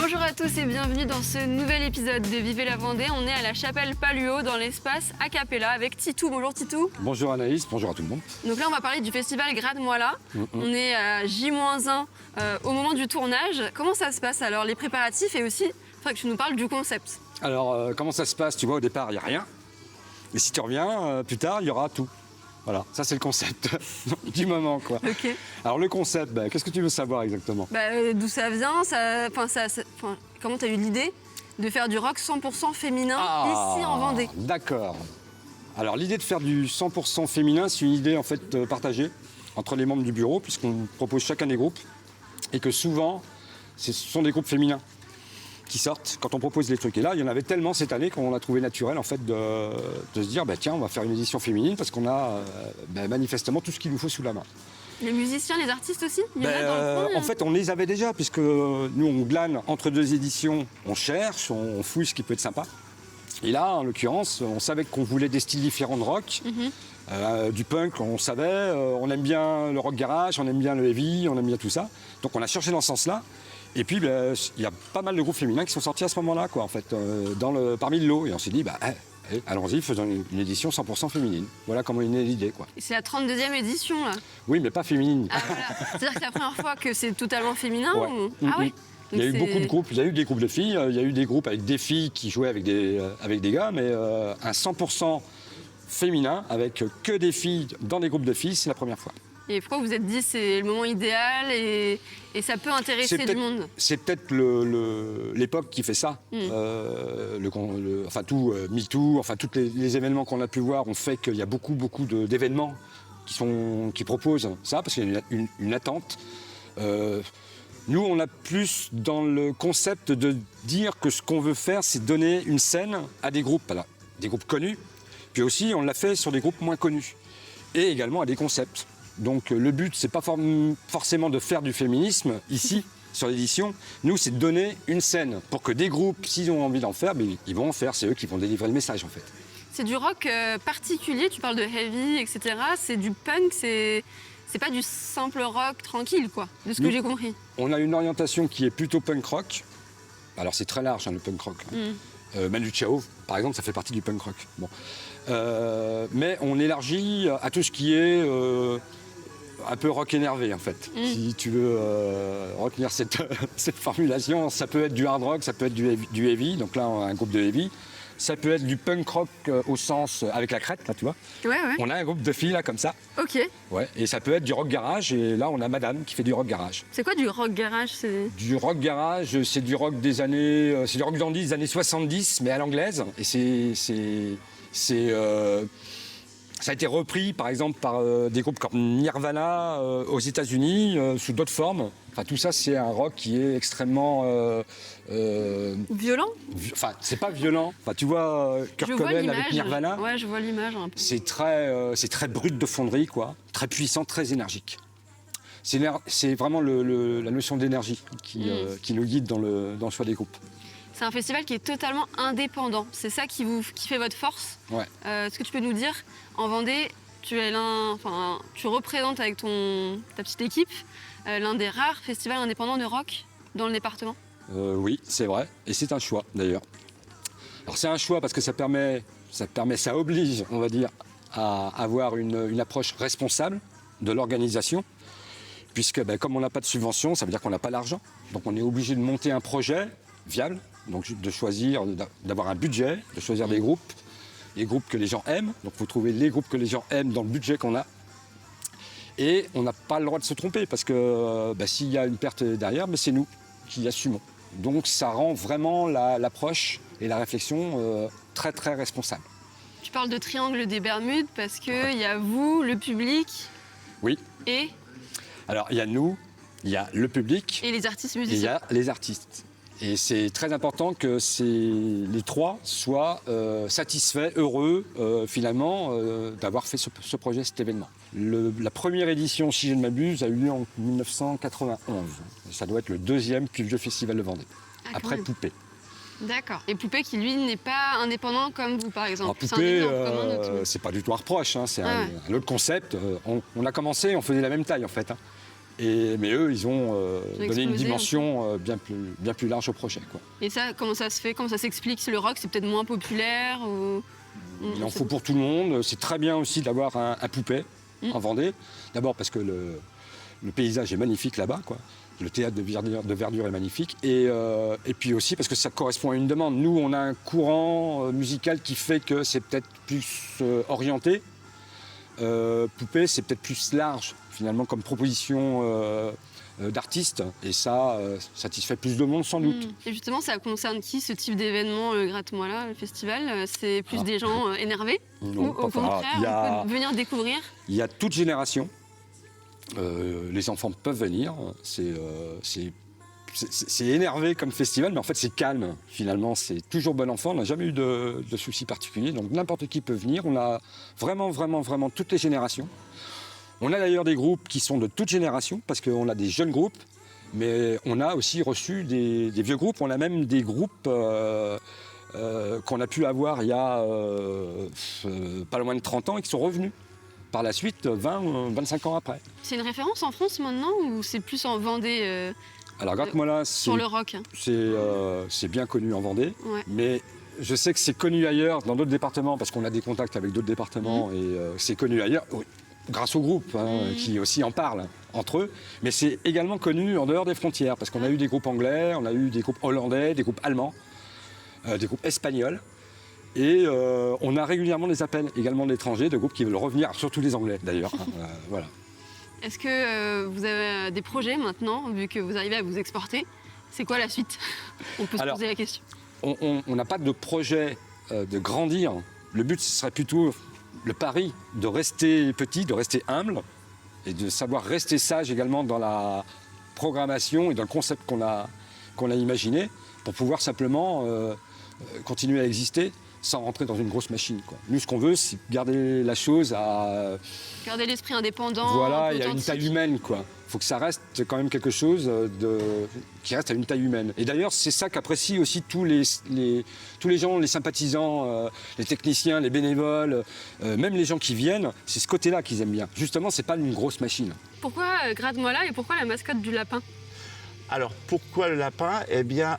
Bonjour à tous et bienvenue dans ce nouvel épisode de Vivez la Vendée. On est à la chapelle Palluau dans l'espace a cappella avec Titou. Bonjour Titou. Bonjour Anaïs, bonjour à tout le monde. Donc là on va parler du festival Grade-moi là. On est à J-1 au moment du tournage. Comment ça se passe alors, les préparatifs, et aussi il faudrait que tu nous parles du concept. Alors comment ça se passe? Tu vois, au départ il n'y a rien. Et si tu reviens plus tard, il y aura tout. Voilà, ça c'est le concept du moment quoi. Ok. Alors le concept, qu'est-ce que tu veux savoir exactement? D'où ça vient, comment tu as eu l'idée de faire du rock 100% féminin ici en Vendée? D'accord. Alors l'idée de faire du 100% féminin, c'est une idée en fait partagée entre les membres du bureau, puisqu'on propose chacun des groupes, et que souvent ce sont des groupes féminins qui sortent quand on propose les trucs. Et là, il y en avait tellement cette année qu'on a trouvé naturel en fait de se dire tiens, on va faire une édition féminine parce qu'on a manifestement tout ce qu'il nous faut sous la main. Les musiciens, les artistes aussi, il y en a dans le coin, En fait, on les avait déjà, puisque nous, on glane entre deux éditions, on cherche, on fouille ce qui peut être sympa. Et là, en l'occurrence, on savait qu'on voulait des styles différents de rock. Du punk, on savait, on aime bien le rock garage, on aime bien le heavy, on aime bien tout ça. Donc on a cherché dans ce sens-là. Et puis, il y a pas mal de groupes féminins qui sont sortis à ce moment-là, quoi, en fait, parmi le lot. Et on s'est dit, allons-y, faisons une édition 100% féminine. Voilà comment est née l'idée, quoi. Et c'est la 32e édition, là. Oui, mais pas féminine. Ah, voilà. C'est-à-dire que c'est la première fois que c'est totalement féminin ou... Ah oui. Il y a eu beaucoup de groupes. Il y a eu des groupes de filles, il y a eu des groupes avec des filles qui jouaient avec des gars, mais un 100% féminin avec que des filles dans des groupes de filles, c'est la première fois. Et pourquoi vous vous êtes dit c'est le moment idéal et ça peut intéresser du monde? C'est peut-être l'époque qui fait ça. MeToo, tous les événements qu'on a pu voir ont fait qu'il y a beaucoup d'événements qui proposent ça, parce qu'il y a une attente. Nous, on a plus dans le concept de dire que ce qu'on veut faire, c'est donner une scène à des groupes. Alors, des groupes connus, puis aussi on l'a fait sur des groupes moins connus. Et également à des concepts. Donc le but, c'est pas forcément de faire du féminisme ici, sur l'édition. Nous, c'est de donner une scène pour que des groupes, s'ils ont envie d'en faire, ils vont en faire. C'est eux qui vont délivrer le message, en fait. C'est du rock particulier, tu parles de heavy, etc. C'est du punk, c'est pas du simple rock tranquille, quoi, de ce que j'ai compris. On a une orientation qui est plutôt punk rock. Alors c'est très large, le punk rock. Manu Chao, par exemple, ça fait partie du punk rock. Bon. Mais on élargit à tout ce qui est un peu rock énervé, en fait. Si tu veux retenir cette formulation, ça peut être du hard rock, ça peut être du heavy. Donc là, on a un groupe de heavy. Ça peut être du punk rock au sens avec la crête, là, tu vois. Ouais. On a un groupe de filles, là, comme ça. Ok. Ouais. Et ça peut être du rock garage. Et là, on a Madame qui fait du rock garage. C'est quoi du rock garage? Du rock garage, c'est du rock des années... c'est du rock dandy des années 70, mais à l'anglaise. Et ça a été repris, par exemple, par des groupes comme Nirvana aux États-Unis, sous d'autres formes. Enfin, tout ça, c'est un rock qui est extrêmement... violent? C'est pas violent. Enfin, tu vois, Kurt Cobain avec Nirvana. Ouais, je vois l'image un peu. C'est très brut de fonderie, quoi. Très puissant, très énergique. C'est vraiment la notion d'énergie qui nous guide dans le choix des groupes. C'est un festival qui est totalement indépendant. C'est ça qui fait votre force. Ouais. Est-ce que tu peux nous dire, en Vendée, tu représentes avec ta petite équipe l'un des rares festivals indépendants de rock dans le département? Oui, c'est vrai. Et c'est un choix, d'ailleurs. Alors c'est un choix parce que ça oblige, on va dire, à avoir une approche responsable de l'organisation. Puisque comme on n'a pas de subvention, ça veut dire qu'on n'a pas l'argent. Donc on est obligé de monter un projet viable, donc de choisir, d'avoir un budget, de choisir des groupes que les gens aiment. Donc il faut trouver les groupes que les gens aiment dans le budget qu'on a. Et on n'a pas le droit de se tromper, parce que s'il y a une perte derrière, c'est nous qui assumons. Donc ça rend vraiment l'approche et la réflexion très très responsable. Tu parles de triangle des Bermudes parce qu'il y a vous, le public. Oui. Et alors il y a nous, il y a le public. Et les artistes musiciens. Et il y a les artistes. Et c'est très important que les trois soient satisfaits, heureux, finalement, d'avoir fait ce projet, cet événement. La première édition, si je ne m'abuse, a eu lieu en 1991. Ça doit être le deuxième plus vieux festival de Vendée, après Poupée. D'accord. Et Poupée qui, lui, n'est pas indépendant comme vous, par exemple. Alors, Poupée, c'est pas du tout un reproche, c'est un autre concept. On a commencé, on faisait la même taille, en fait. Mais eux, ils ont donné une explosé dimension bien plus large au projet, quoi. Et ça, comment ça se fait? Comment ça s'explique? Le rock, c'est peut-être moins populaire ou... Il en faut pour tout le monde. C'est très bien aussi d'avoir un poupée en Vendée. D'abord parce que le paysage est magnifique là-bas, quoi. Le théâtre de verdure est magnifique. Et puis aussi parce que ça correspond à une demande. Nous, on a un courant musical qui fait que c'est peut-être plus orienté. Poupée, c'est peut-être plus large, finalement, comme proposition d'artistes. Et ça satisfait plus de monde, sans doute. Et justement, ça concerne qui, ce type d'événement, Gratte-moi là, le festival? C'est plus des gens énervés? Non, Ou au contraire, on peut venir découvrir? Il y a toute génération. Les enfants peuvent venir. C'est énervé comme festival, mais en fait c'est calme. Finalement, c'est toujours bon enfant. On n'a jamais eu de soucis particuliers. Donc n'importe qui peut venir. On a vraiment toutes les générations. On a d'ailleurs des groupes qui sont de toutes générations, parce qu'on a des jeunes groupes, mais on a aussi reçu des vieux groupes. On a même des groupes qu'on a pu avoir il y a pas loin de 30 ans et qui sont revenus par la suite 20-25 ans après. C'est une référence en France maintenant ou c'est plus en Vendée Alors Gratte-moi là, sur le rock? C'est bien connu en Vendée, Ouais. mais je sais que c'est connu ailleurs, dans d'autres départements, parce qu'on a des contacts avec d'autres départements, et c'est connu ailleurs, oui, grâce au groupe qui aussi en parlent entre eux, mais c'est également connu en dehors des frontières, parce qu'on a eu des groupes anglais, on a eu des groupes hollandais, des groupes allemands, des groupes espagnols. Et on a régulièrement des appels également d'étrangers, de groupes qui veulent revenir, surtout les Anglais d'ailleurs. Voilà. Est-ce que vous avez des projets maintenant, vu que vous arrivez à vous exporter? C'est quoi la suite? On peut se poser la question. On n'a pas de projet de grandir. Le but, ce serait plutôt le pari de rester petit, de rester humble et de savoir rester sage également dans la programmation et dans le concept qu'on a imaginé pour pouvoir simplement continuer à exister sans rentrer dans une grosse machine, quoi. Nous, ce qu'on veut, c'est garder la chose à... Garder l'esprit indépendant. Voilà, il y a une taille humaine, quoi. Il faut que ça reste quand même quelque chose qui reste à une taille humaine. Et d'ailleurs, c'est ça qu'apprécient aussi tous les gens, les sympathisants, les techniciens, les bénévoles, même les gens qui viennent, c'est ce côté-là qu'ils aiment bien. Justement, c'est pas une grosse machine. Pourquoi Gratte-moi là et pourquoi la mascotte du lapin? Alors, pourquoi le lapin? Eh bien,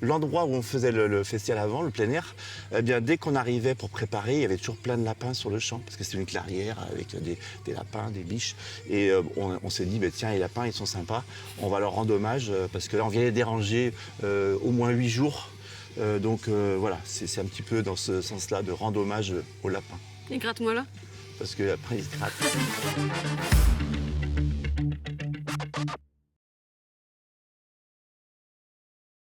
l'endroit où on faisait le festival avant, le plein air, eh bien, dès qu'on arrivait pour préparer, il y avait toujours plein de lapins sur le champ, parce que c'était une clairière avec des lapins, des biches. Et on s'est dit, bah, tiens, les lapins, ils sont sympas, on va leur rendre hommage, parce que là, on vient les déranger au moins 8 jours. Donc voilà, c'est un petit peu dans ce sens-là de rendre hommage aux lapins. Et Gratte-moi là? Parce qu'après, ils se grattent.